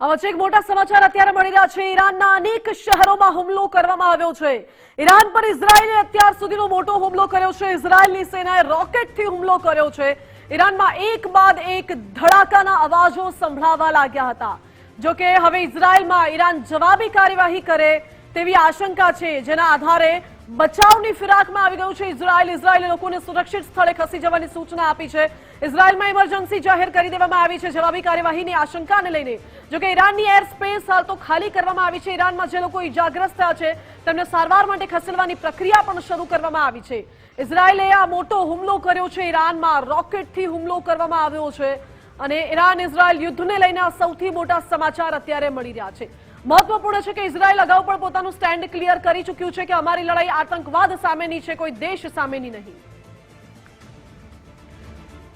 વચ્ચે એક મોટા સમાચાર અત્યારે મળી રહ્યા છે। ઈરાનના અનેક શહેરોમાં હુમલો કરવામાં આવ્યો છે। ઈરાન પર ઇઝરાયલે અત્યાર સુધીનો મોટો હુમલો કર્યો છે। ઇઝરાયલની સેનાએ રોકેટથી હુમલો કર્યો છે। ઈરાનમાં એક બાદ એક ધડાકાના અવાજો સંભળાવા લાગ્યા હતા। જો કે હવે ઇઝરાયલમાં ઈરાન જવાબી કાર્યવાહી કરે તેવી આશંકા છે, જેના આધારે બચાવની ફિરાકમાં આવી ગયું છે ઇઝરાયલે લોકોને સુરક્ષિત સ્થળે ખસી જવાની સૂચના આપી છે। ઇઝરાયલમાં ઇમરજન્સી જાહેર કરી દેવામાં આવી છે જવાબી કાર્યવાહીની આશંકાને લઈને। જો કે ઈરાનની એર સ્પેસ હાલ તો ખાલી કરવામાં આવી છે। ઈરાનમાં જે લોકો ઇજાગ્રસ્ત થયા છે તેમને સારવાર માટે ખસેડવાની પ્રક્રિયા પણ શરૂ કરવામાં આવી છે। ઇઝરાયલે આ મોટો હુમલો કર્યો છે। ઈરાનમાં રોકેટથી હુમલો કરવામાં આવ્યો છે અને ઈરાન ઇઝરાયલ યુદ્ધને લઈને આ સૌથી મોટા સમાચાર અત્યારે મળી રહ્યા છે। મહત્વપૂર્ણ છે કે ઇઝરાયલ અગાઉ પણ પોતાનું સ્ટેન્ડ ક્લિયર કરી ચૂક્યું છે કે અમારી લડાઈ આતંકવાદ સામેની છે, કોઈ દેશ સામેની નહીં।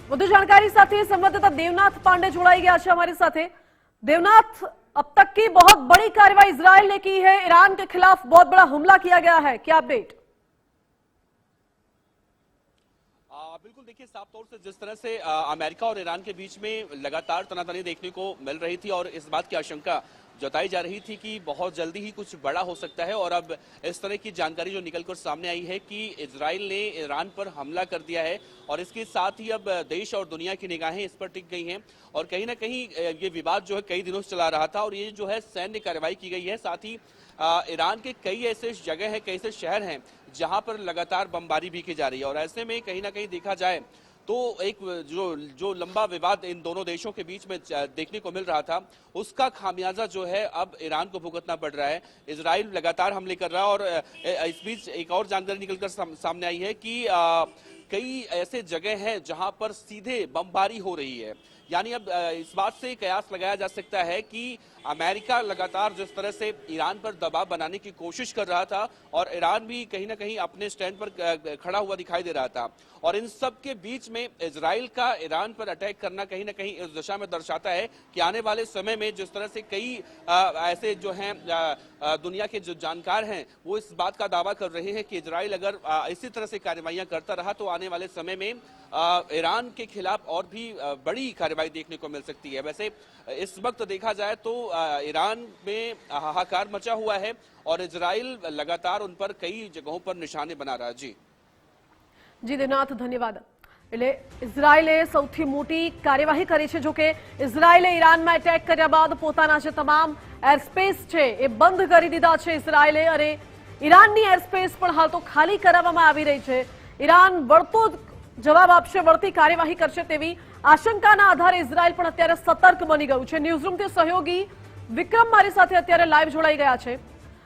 વધુ जानकारी સાથે संवाददाता देवनाथ पांडे जुड़ाई गया है हमारे साथ। देवनाथ, अब तक की बहुत बड़ी कार्रवाई इजरायल ने की है, ईरान के खिलाफ बहुत बड़ा हमला किया गया है, क्या अपडेट? बिल्कुल, देखिए साफ तौर से जिस तरह से अमेरिका और ईरान के बीच में लगातार तनातनी देखने को मिल रही थी और इस बात की आशंका जताई जा रही थी कि बहुत जल्दी ही कुछ बड़ा हो सकता है, और अब इस तरह की जानकारी जो निकलकर सामने आई है कि इजराइल ने ईरान पर हमला कर दिया है और इसके साथ ही अब देश और दुनिया की निगाहें इस पर टिक गई हैं और कहीं ना कहीं ये विवाद जो है कई दिनों से चला रहा था और ये जो है सैन्य कार्रवाई की गई है। साथ ही ईरान के कई ऐसे जगह हैं, कई ऐसे शहर हैं जहां पर लगातार बमबारी भी की जा रही है और ऐसे में कहीं ना कहीं देखा जाए तो एक जो लंबा विवाद इन दोनों देशों के बीच में देखने को मिल रहा था, उसका खामियाजा जो है अब ईरान को भुगतना पड़ रहा है। इजराइल लगातार हमले कर रहा है और इस बीच एक और जानकारी निकलकर सामने आई है कि कई ऐसे जगह हैं जहां पर सीधे बमबारी हो रही है। यानी अब इस बात से कयास लगाया जा सकता है कि अमेरिका लगातार जिस तरह से ईरान पर दबाव बनाने की कोशिश कर रहा था और ईरान भी कहीं ना कहीं अपने स्टैंड पर खड़ा हुआ दिखाई दे रहा था, और इन सब के बीच में इजराइल का ईरान पर अटैक करना कहीं ना कहीं इस दिशा में दर्शाता है कि आने वाले समय में जिस तरह से कई ऐसे जो हैं दुनिया के जो जानकार हैं वो इस बात का दावा कर रहे हैं कि इजराइल अगर इसी तरह से कार्रवाइयां करता रहा तो आने वाले समय में ईरान के खिलाफ और भी बड़ी कार्रवाई देखने को मिल सकती है। वैसे इस वक्त देखा जाए तो ईरान में हाहाकार मचा हुआ है और इजराइल लगातार उन पर कई जगहों पर निशाने बना रहा है। जी देवनाथ, धन्यवाद। એટલે ઇઝરાયલે સૌથી મોટી કાર્યવાહી કરી છે। જો કે ઇઝરાયલે ઈરાનમાં એટેક કર્યા બાદ પોતાના જે તમામ એરસ્પેસ છે એ બંધ કરી દીધા છે ઇઝરાયલે, અને ઈરાનની એરસ્પેસ પણ હાલ તો ખાલી કરાવવામાં આવી રહી છે। ઈરાન વળતો જવાબ આપશે, વળતી કાર્યવાહી કરશે તેવી આશંકાના આધારે ઇઝરાયલ પણ અત્યારે સતર્ક બની ગયું છે। ન્યૂઝરૂમથી સહયોગી વિક્રમ મારી સાથે અત્યારે લાઈવ જોડાઈ ગયા છે।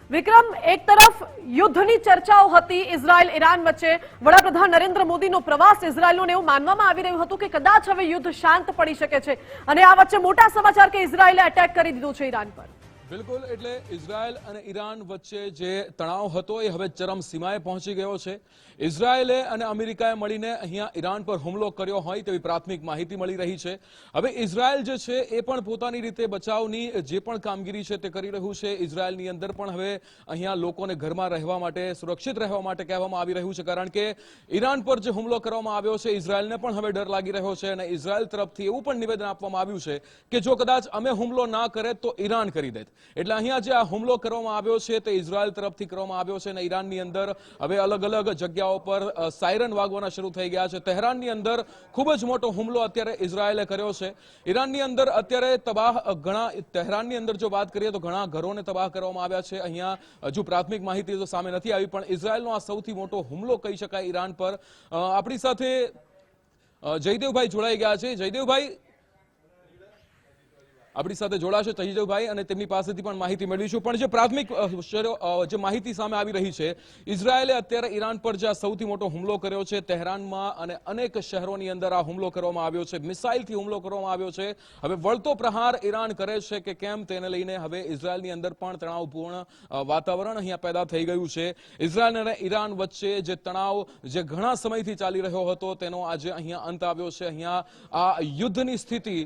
વિક્રમ, એક તરફ યુદ્ધની ચર્ચાઓ હતી ઇઝરાયલ ઈરાન વચ્ચે, વડાપ્રધાન નરેન્દ્ર મોદીનો પ્રવાસ ઇઝરાયલનો એવું માનવામાં આવી રહ્યું હતું કે કદાચ હવે યુદ્ધ શાંત પડી શકે છે, અને આ વચ્ચે મોટા સમાચાર કે ઇઝરાયલે અટેક કરી દીધું છે ઈરાન પર। બિલકુલ, એટલે ઇઝરાયલ અને ઈરાન વચ્ચે જે તણાવ હતો એ હવે ચરમ સીમાએ પહોંચી ગયો છે। ઇઝરાયલે અને અમેરિકાએ મળીને અહીંયા ઈરાન પર હુમલો કર્યો હોય તેવી પ્રાથમિક માહિતી મળી રહી છે। હવે ઇઝરાયલ જે છે એ પણ પોતાની રીતે બચાવની જે પણ કામગીરી છે તે કરી રહ્યું છે। ઇઝરાયલની અંદર પણ હવે અહીંયા લોકોને ઘરમાં રહેવા માટે, સુરક્ષિત રહેવા માટે કહેવામાં આવી રહ્યું છે, કારણ કે ઈરાન પર જે હુમલો કરવામાં આવ્યો છે ઇઝરાયલને પણ હવે ડર લાગી રહ્યો છે, અને ઇઝરાયલ તરફથી એવું પણ નિવેદન આપવામાં આવ્યું છે કે જો કદાચ અમે હુમલો ના કરે તો ઈરાન કરી દે। એટલે અહીંયા જે આ હુમલો કરવામાં આવ્યો છે તે ઇઝરાયલ તરફથી કરવામાં આવ્યો છે, અને ઈરાનની અંદર હવે અલગ અલગ જગ્યાઓ પર સાયરન વાગવાના શરૂ થઈ ગયા છે। તહેરાનની અંદર ખૂબ જ મોટો હુમલો અત્યારે ઇઝરાયલે કર્યો છે। ઈરાનની અંદર અત્યારે તહેરાનની અંદર જો વાત કરીએ તો ઘણા ઘરોને તબાહ કરવામાં આવ્યા છે। અહીંયા હજુ પ્રાથમિક માહિતી તો સામે નથી આવી, પણ ઇઝરાયલનો આ સૌથી મોટો હુમલો કહી શકાય ઈરાન પર। આપણી સાથે જયદેવભાઈ જોડાઈ ગયા છે। જયદેવભાઈ આપણી સાથે જોડાશે તહીજભાઈ, અને તેમની પાસેથી પણ માહિતી મેળવીશું। પણ જે પ્રાથમિક જે માહિતી સામે આવી રહી છે, ઇઝરાયલે અત્યારે ઈરાન પર જે સૌથી મોટો હુમલો કર્યો છે તહેરાનમાં અને અનેક શહેરોની અંદર આ હુમલો કરવામાં આવ્યો છે, મિસાઇલથી હુમલો કરવામાં આવ્યો છે। હવે વળતો પ્રહાર ઈરાન કરે છે કે કેમ તેને લઈને હવે ઇઝરાયલની અંદર પણ તણાવપૂર્ણ વાતાવરણ અહીંયા પેદા થઈ ગયું છે। ઇઝરાયલ અને ઈરાન વચ્ચે જે તણાવ જે ઘણા સમયથી ચાલી રહ્યો હતો તેનો આજે અહીંયા અંત આવ્યો છે। અહીંયા આ યુદ્ધની સ્થિતિ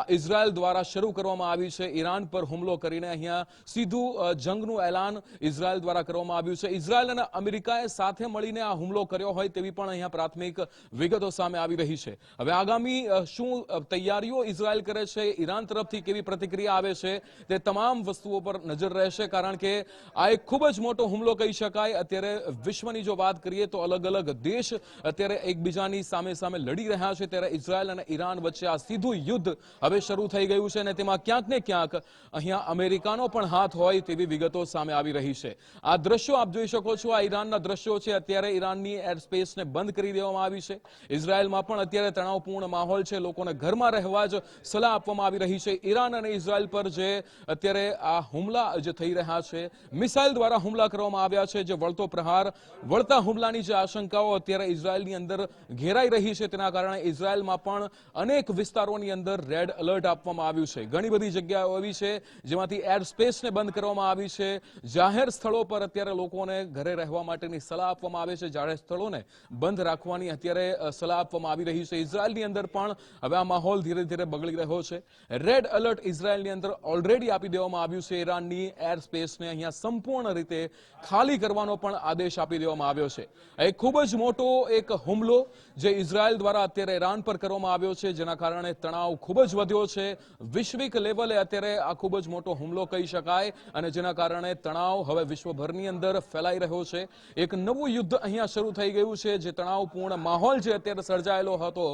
ઇઝરાયલ દ્વારા શરૂ કરવામાં કરવામાં આવી છે ઈરાન પર હુમલો કરીને અહીંયા સીધું જંગનું એલાન ઇઝરાયલ દ્વારા કરવામાં આવ્યું છે. ઇઝરાયલ અને અમેરિકાએ સાથે મળીને આ હુમલો કર્યો હોય તેવી પણ અહીંયા પ્રાથમિક વિગતો સામે આવી રહી છે. હવે આગામી શું તૈયારીઓ ઇઝરાયલ કરે છે, ઈરાન તરફથી કેવી પ્રતિક્રિયા આવે છે, તે તમામ વસ્તુઓ પર નજર રહેશે. કારણ કે આ એક ખૂબ જ મોટો હુમલો કહી શકાય. અત્યારે વિશ્વની જો વાત કરીએ તો અલગ અલગ દેશ અત્યારે એકબીજાની સામે સામે લડી રહ્યા છે, ત્યારે ઇઝરાયલ અને ઈરાન વચ્ચે આ સીધું યુદ્ધ હવે શરૂ થઈ ગયું છે અને તેમાં ક્યાંક ને ક્યાંક અહીંયા અમેરિકાનો પણ હાથ હોય તેવી વિગતો સામે આવી રહી છે. આ દ્રશ્યો આપ જોઈ શકો છો, આ ઈરાનના દ્રશ્યો છે. અત્યારે ઈરાનની એર સ્પેસને બંધ કરી દેવામાં આવી છે. ઇઝરાયલમાં પણ અત્યારે તણાવપૂર્ણ માહોલ છે. લોકોને ઘરમાં રહેવા જ સલાહ આપવામાં આવી રહી છે. ઈરાન અને ઇઝરાયલ પર જે અત્યારે આ હુમલા જે થઈ રહ્યા છે, મિસાઇલ દ્વારા હુમલા કરવામાં આવ્યા છે, જે વળતો પ્રહાર વળતા હુમલાની જે આશંકાઓ અત્યારે ઇઝરાયલની અંદર ઘેરાઈ રહી છે, તેના કારણે ઇઝરાયલમાં પણ અનેક વિસ્તારોની અંદર રેડ એલર્ટ આપવામાં આવ્યું છે. ઘણી બધી જગ્યાઓ એવી છે જેમાંથી એર સ્પેસને બંધ કરવામાં આવી છે. જાહેર સ્થળો પર અત્યારે લોકોને ઘરે રહેવા માટેની સલાહ આપવામાં આવે છે. જાહેર સ્થળોને બંધ રાખવાની અત્યારે સલાહ આપવામાં આવી રહી છે. ઇઝરાયલની અંદર પણ હવે આ માહોલ ધીરે ધીરે બગડી રહ્યો છે. રેડ એલર્ટ ઇઝરાયલની અંદર ઓલરેડી આપી દેવામાં આવ્યું છે. ઈરાનની એર સ્પેસને અહીંયા સંપૂર્ણ રીતે ખાલી કરવાનો પણ આદેશ આપી દેવામાં આવ્યો છે. એક ખૂબ જ મોટો એક હુમલો જે ઇઝરાયલ દ્વારા અત્યારે ઈરાન પર કરવામાં આવ્યો છે, જેના કારણે તણાવ ખૂબ જ વધ્યો છે. વૈશ્વિક લેવલે અત્યારે આ ખૂબ જ મોટો હુમલો કહી શકાય અને જેના કારણે તણાવ હવે વિશ્વભરની અંદર ફેલાઈ રહ્યો છે. એક નવું યુદ્ધ અહીંયા શરૂ થઈ ગયું છે. જે તણાવપૂર્ણ માહોલ જે અત્યારે સર્જાયેલો હતો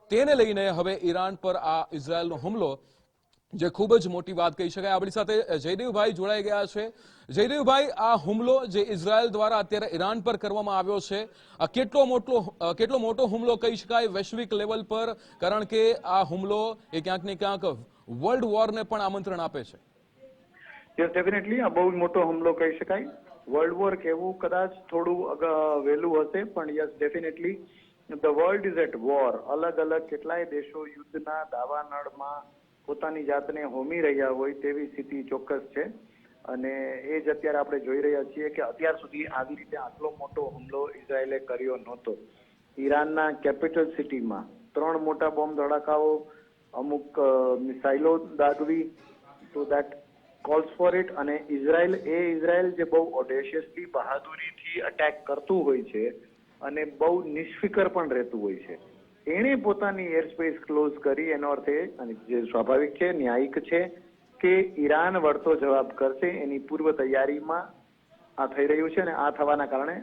તેને લઈને હવે ઈરાન પર આ ઇઝરાયલનો હુમલો જે ખૂબ જ મોટી વાત કહી શકાય. આપણી સાથે જયદેવભાઈ જોડાઈ ગયા છે. જયદેવભાઈ, આ હુમલો જે ઇઝરાયલ દ્વારા અત્યારે ઈરાન પર કરવામાં આવ્યો છે, આ કેટલો મોટો હુમલો કહી શકાય વૈશ્વિક લેવલ પર? કારણ કે આ હુમલો એ ક્યાંક ને ક્યાંક વર્લ્ડ વોરને પણ આમંત્રણ આપે છે. યસ, ડેફિનેટલી આ બહુ જ મોટો હુમલો કહી શકાય. વર્લ્ડ વોર કહેવું કદાચ થોડું વહેલું હશે, પણ yes, definitely the world is at war. અલગ અલગ કેટલાય દેશો યુદ્ધના દાવાનળમાં પોતાની જાતને હોમી રહ્યા હોય તેવી સ્થિતિ ચોક્કસ છે. અને એ જ અત્યારે આપણે જોઈ રહ્યા છીએ કે અત્યાર સુધી આવી રીતે આટલો મોટો હુમલો ઇઝરાયલે કર્યો નહોતો. ઈરાનના કેપિટલ સિટીમાં 3 મોટા બોમ્બ ધડાકાઓ, અમુક મિસાઇલો દાગવી, તો દેટ કોલ્સ ફોર ઇટ. અને ઇઝરાયલ જે બહુ ઓડેશિયસલી બહાદુરીથી અટેક કરતું હોય છે અને બહુ નિષ્ફિકર પણ રહેતું હોય છે, એણે પોતાની એરસ્પેસ ક્લોઝ કરી. એનો અર્થ એ, અને જે સ્વાભાવિક છે, ન્યાયિક છે, કે ઈરાન વળતો જવાબ કરશે. એની પૂર્વ તૈયારીમાં આ થઈ રહ્યું છે અને આ થવાના કારણે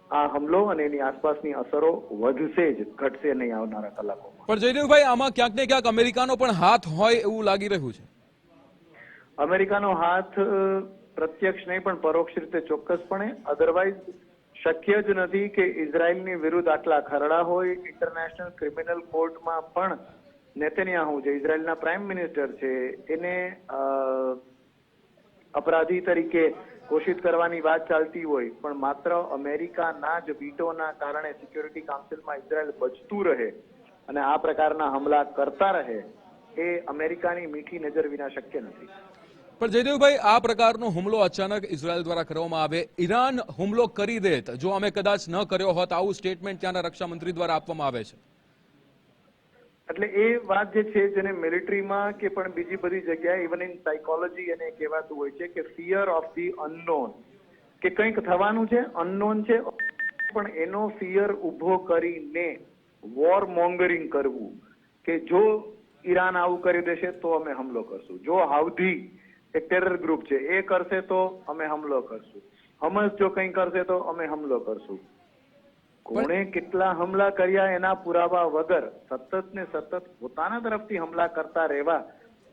આ હુમલો અને એની આસપાસની અસરો વધશે જ, ઘટશે નહીં આવનારા કલાકોમાં. પણ જયદેવભાઈ, આમાં ક્યાંક ને ક્યાંક અમેરિકાનો પણ હાથ હોય એવું લાગી રહ્યું છે. અમેરિકાનો હાથ પ્રત્યક્ષ નહીં પણ પરોક્ષ રીતે ચોક્કસપણે. અધરવાઇઝ શક્ય જ નથી કે ઇઝરાયલની વિરુદ્ધ આટલા ખરડા હોય. ઇન્ટરનેશનલ ક્રિમિનલ કોર્ટમાં પણ નેતન્યાહુ, જે ઇઝરાયલના પ્રાઇમ મિનિસ્ટર છે, એને અપરાધી તરીકે ઘોષિત કરવાની વાત ચાલતી હોય, પણ માત્ર અમેરિકાના જ વીટોના કારણે સિક્યોરિટી કાઉન્સિલમાં ઇઝરાયલ બચતું રહે અને આ પ્રકારના હુમલા કરતા રહે, એ અમેરિકાની મીઠી નજર વિના શક્ય નથી. પણ જયદેવભાઈ, આ પ્રકારનો હુમલો અચાનક ઇઝરાયલ દ્વારા કરવામાં આવે, ઈરાન હુમલો કરી દેત જો અમે કદાચ ન કર્યો હોત, આવું સ્ટેટમેન્ટ ત્યાંના રક્ષા મંત્રી દ્વારા આપવામાં આવે છે. એટલે એ વાત જે છે, જેને મિલિટરીમાં કે પણ બીજી બધી જગ્યાએ, ઇવન ઇન સાયકોલોજી એને કહેવાતું હોય છે કે ફિયર ઓફ ધી અનનોન, કે કંઈક થવાનું છે, અનનોન છે, પણ એનો ફિયર ઉભો કરીને વોર મોંગરિંગ કરવું, કે જો ઈરાન આવું કરી દેશે તો અમે હુમલો કરશું, જો હાઉધી એક ટેરર ગ્રુપ છે એ કરશે તો અમે હુમલો કરશું, હમસ જો કંઈ કરશે તો અમે હુમલો કરશું. કોણે કેટલા હુમલા કર્યા એના પુરાવા વગર સતત ને સતત પોતાના તરફથી હુમલા કરતા રહેવા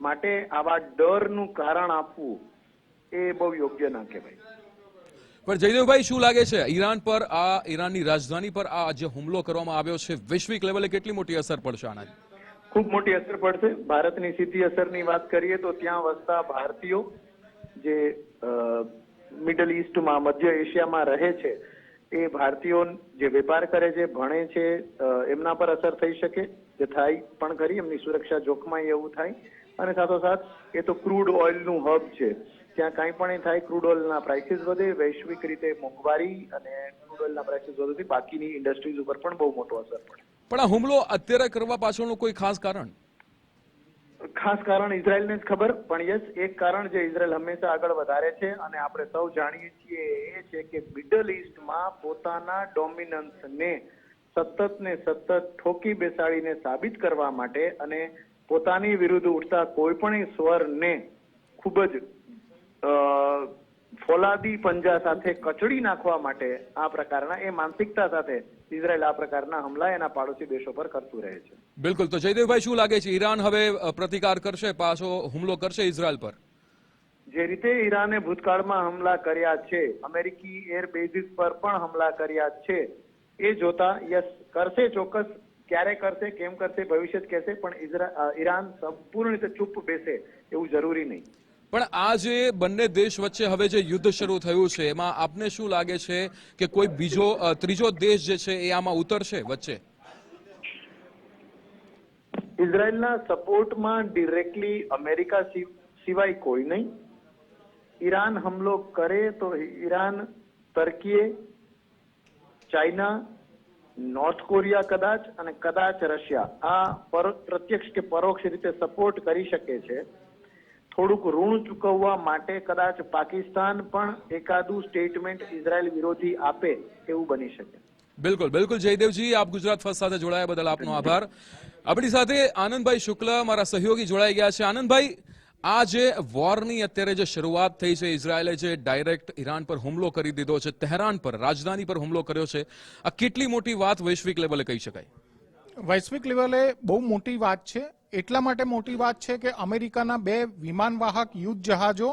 માટે આવા ડરનું કારણ આપવું એ બહુ યોગ્ય ના કહેવાય. પણ જયદેવભાઈ, શું લાગે છે ઈરાન પર, આ ઈરાનની રાજધાની પર આ જે હુમલો કરવામાં આવ્યો છે, વૈશ્વિક લેવલે કેટલી મોટી અસર પડશે આનાથી? ખૂબ મોટી અસર પડશે. ભારતની સીધી અસરની વાત કરીએ તો ત્યાં વસતા ભારતીયો જે મિડલ ઇસ્ટમાં, મધ્ય એશિયામાં રહે છે, એ ભારતીયો જે વેપાર કરે છે, ભણે છે, એમના પર અસર થઈ શકે, જે થાય પણ ખરી. એમની સુરક્ષા જોખમાય એવું થાય. અને સાથોસાથ એ તો ક્રૂડ ઓઇલનું હબ છે, ત્યાં કાંઈ પણ થાય, ક્રૂડ ઓઇલના પ્રાઇસીસ વધે, વૈશ્વિક રીતે મોંઘવારી અને ક્રૂડ ઓઇલના પ્રાઇસીસ વધવાથી બાકીની ઇન્ડસ્ટ્રીઝ ઉપર પણ બહુ મોટો અસર પડે. પણ આ હુમલો અત્યારે કરવા પાછળનું કોઈ ખાસ કારણ? ખાસ કારણ ઇઝરાયલને જ ખબર, પણ યસ એક કારણ જે ઇઝરાયલ હંમેશા આગળ વધારે છે અને આપણે સૌ જાણીએ છીએ એ છે કે મિડલ ઈસ્ટમાં પોતાના ડોમિનન્સને સતત ઠોકી બેસાડીને સાબિત કરવા માટે અને પોતાની વિરુદ્ધ ઉઠતા કોઈ પણ સ્વરને ખૂબ જ ફોલાદી પંજા સાથે કચડી નાખવા માટે આ પ્રકારના એ માનસિકતા સાથે ઇઝરાયલ આ પ્રકારના હુમલા એના પાડોશી દેશો પર કરતું રહે છે. બિલકુલ. તો જયદેવભાઈ, શું લાગે છે, ઈરાન હવે પ્રતિકાર કરશે, પાછો હુમલો કરશે ઇઝરાયલ પર? જે રીતે ઈરાને ભૂતકાળમાં હુમલા કર્યા છે, અમેરિકી એર બેઝિસ પર પણ હુમલા કર્યા છે, એ જોતા યસ કરશે, ચોક્કસ. ક્યારે કરશે, કેમ કરશે, ભવિષ્ય જ કહેશે, પણ ઈરાન સંપૂર્ણ રીતે ચૂપ બેસે એવું જરૂરી નહીં. પણ આ જે બંને દેશ વચ્ચે હવે જે યુદ્ધ શરૂ થયું છે, એમાં આપને શું લાગે છે કે કોઈ બીજો ત્રીજો દેશ જે છે એ આમાં ઉતરશે વચ્ચે? ઇઝરાયલના સપોર્ટમાં ડિરેક્ટલી અમેરિકા સિવાય કોઈ નહીં. ઈરાન હુમલો કરે તો ઈરાન, તર્કીએ, ચાઇના, નોર્થ કોરિયા કદાચ રશિયા આ પ્રત્યક્ષ કે પરોક્ષ રીતે સપોર્ટ કરી શકે છે. થોડુંક ઋણ ચૂકવવા માટે કદાચ પાકિસ્તાન પણ એકાદું સ્ટેટમેન્ટ ઇઝરાયલ વિરોધી આપે એવું બની શકે. બિલકુલ બિલકુલ. જયદેવજી, આપ ગુજરાત ફર્સ્ટ સાથે જોડાયા બદલ આપનો આભાર. આપણી સાથે આનંદભાઈ શુક્લ, મારા સહયોગી, જોડાઈ ગયા છે. આનંદભાઈ, આ જે વોરની અત્યારે જે શરૂઆત થઈ છે, ઇઝરાયલે જે ડાયરેક્ટ ઈરાન પર હુમલો કરી દીધો છે, તહેરાન પર, રાજધાની પર હુમલો કર્યો છે, આ કેટલી મોટી વાત વૈશ્વિક લેવલે કહી શકાય? વૈશ્વિક લેવલે બહુ મોટી વાત છે. એટલા માટે મોટી વાત છે કે અમેરિકાના 2 વિમાનવાહક યુદ્ધ જહાજો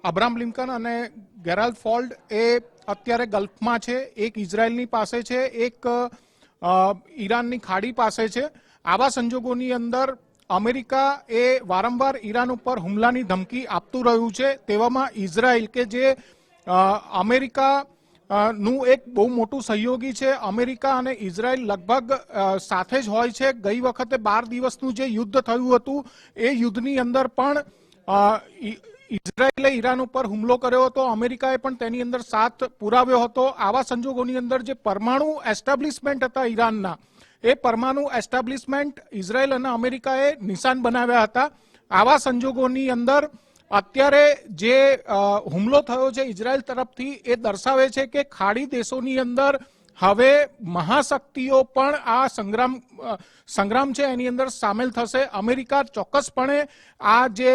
અબ્રાહમ લિંકન અને ગેરાલ્ડ ફોલ્ડ એ અત્યારે ગલ્ફમાં છે. એક ઇઝરાયલની પાસે છે, એક ઈરાનની ખાડી પાસે છે. આવા સંજોગોની અંદર અમેરિકા એ વારંવાર ઈરાન ઉપર હુમલાની ધમકી આપતું રહ્યું છે. તેવામાં ઇઝરાયલ કે જે અમેરિકા નું એક બહુ મોટું સહયોગી છે. અમેરિકા અને ઇઝરાયલ લગભગ સાથે જ હોય છે. ગઈ વખતે 12 દિવસનું જે યુદ્ધ થયું હતું એ યુદ્ધની અંદર પણ ઇઝરાયલે ઈરાન ઉપર હુમલો કર્યો હતો. અમેરિકાએ પણ તેની અંદર સાથ પુરાવ્યો હતો. આવા સંજોગોની અંદર જે પરમાણુ એસ્ટાબ્લિશમેન્ટ હતા ઈરાનના, એ પરમાણુ એસ્ટાબ્લિશમેન્ટ ઇઝરાયલ અને અમેરિકાએ નિશાન બનાવ્યા હતા. આવા સંજોગોની અંદર અત્યારે જે હુમલો થયો છે ઇઝરાયલ તરફથી, એ દર્શાવે છે કે ખાડી દેશોની અંદર હવે મહાશક્તિઓ પણ આ સંગ્રામ છે એની અંદર સામેલ થશે. અમેરિકા ચોક્કસપણે આ જે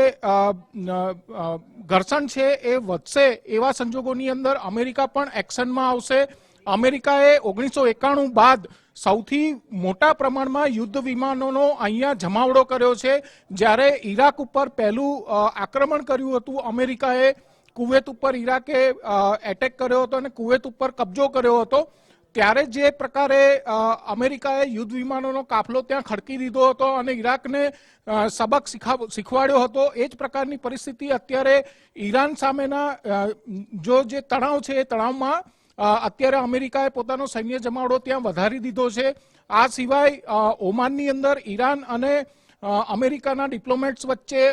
ઘર્ષણ છે એ વધશે એવા સંજોગોની અંદર અમેરિકા પણ એક્શનમાં આવશે. અમેરિકાએ 1991 બાદ સૌથી મોટા પ્રમાણમાં યુદ્ધ વિમાનોનો અહીંયા જમાવડો કર્યો છે. જ્યારે ઈરાક ઉપર પહેલું આક્રમણ કર્યું હતું અમેરિકાએ, કુવેત ઉપર ઈરાકે એટેક કર્યો હતો અને કુવેત ઉપર કબજો કર્યો હતો, ત્યારે જે પ્રકારે અમેરિકાએ યુદ્ધ વિમાનોનો કાફલો ત્યાં ખડકી દીધો હતો અને ઈરાકને સબક શીખવાડ્યો હતો, એ જ પ્રકારની પરિસ્થિતિ અત્યારે ઈરાન સામેના જે તણાવ છે એ તણાવમાં અત્યારે અમેરિકાએ પોતાનો સૈન્ય જમાવડો ત્યાં વધારી દીધો છે. આ સિવાય ઓમાનની અંદર ઈરાન અને અમેરિકાના ડિપ્લોમેટ્સ વચ્ચે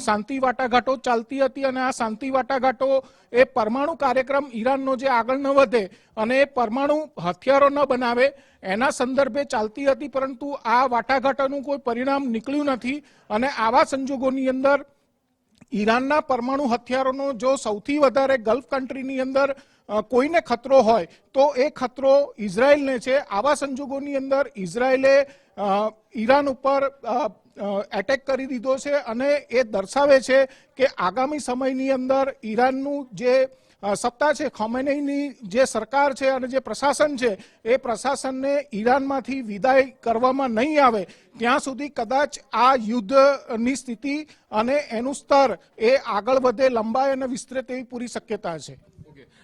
શાંતિ વાટાઘાટો ચાલતી હતી અને આ શાંતિ વાટાઘાટો એ પરમાણુ કાર્યક્રમ ઈરાનનો જે આગળ ન વધે અને એ પરમાણુ હથિયારો ન બનાવે એના સંદર્ભે ચાલતી હતી, પરંતુ આ વાટાઘાટોનું કોઈ પરિણામ નીકળ્યું નથી. અને આવા સંજોગોની અંદર ઈરાનના પરમાણુ હથિયારોનો જો સૌથી વધારે ગલ્ફ કન્ટ્રીની અંદર કોઈને ખતરો હોય તો એ ખતરો ઇઝરાયલને છે. આવા સંજોગોની અંદર ઇઝરાયલે ઈરાન ઉપર એટેક કરી દીધો છે અને એ દર્શાવે છે કે આગામી સમયની અંદર ઈરાનનું જે સત્તા છે, ખોમેનીની જે સરકાર છે અને જે પ્રશાસન છે, એ પ્રશાસનને ઈરાનમાંથી વિદાય કરવામાં નહીં આવે ત્યાં સુધી કદાચ આ યુદ્ધની સ્થિતિ અને એનું સ્તર એ આગળ વધે, લંબાય અને વિસ્તરે તેવી પૂરી શક્યતા છે.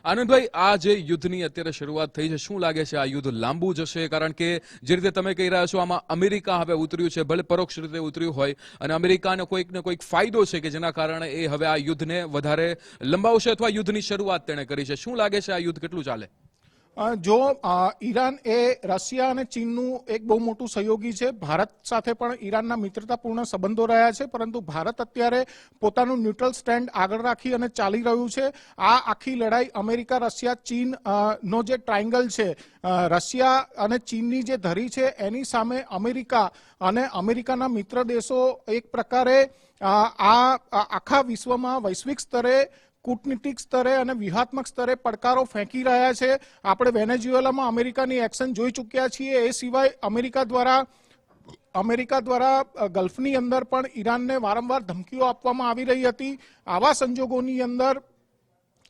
આનંદભાઈ, આ જે યુદ્ધની અત્યારે શરૂઆત થઈ છે, શું લાગે છે આ યુદ્ધ લાંબુ જશે? કારણ કે જે રીતે તમે કહી રહ્યા છો, આમાં અમેરિકા હવે ઉતર્યું છે, ભલે પરોક્ષ રીતે ઉતર્યું હોય, અને અમેરિકાને કોઈક ને કોઈક ફાયદો છે કે જેના કારણે એ હવે આ યુદ્ધને વધારે લંબાવશે અથવા યુદ્ધની શરૂઆત તેણે કરી છે. શું લાગે છે આ યુદ્ધ કેટલું ચાલે? જો ઈરાન એ રશિયા અને ચીનનું એક બહુ મોટું સહયોગી છે, ભારત સાથે પણ ઈરાનના મિત્રતાપૂર્ણ સંબંધો રહ્યા છે, પરંતુ ભારત અત્યારે પોતાનું ન્યુટ્રલ સ્ટેન્ડ આગળ રાખી અને ચાલી રહ્યું છે. આ આખી લડાઈ અમેરિકા, રશિયા, ચીન નો જે ટ્રાયંગલ છે, રશિયા અને ચીનની જે ધરી છે એની સામે અમેરિકા અને અમેરિકાના મિત્ર દેશો એક પ્રકારે આ આખા વિશ્વમાં વૈશ્વિક સ્તરે, કૂટનીતિક સ્તરે અને વ્યૂહાત્મક સ્તરે પડકારો ફેંકી રહ્યા છે. આપણે વેનેઝુએલામાં અમેરિકાની એક્શન જોઈ ચૂક્યા છીએ. એ સિવાય અમેરિકા દ્વારા ગલ્ફની અંદર પણ ઈરાનને વારંવાર ધમકીઓ આપવામાં આવી રહી હતી. આવા સંજોગોની અંદર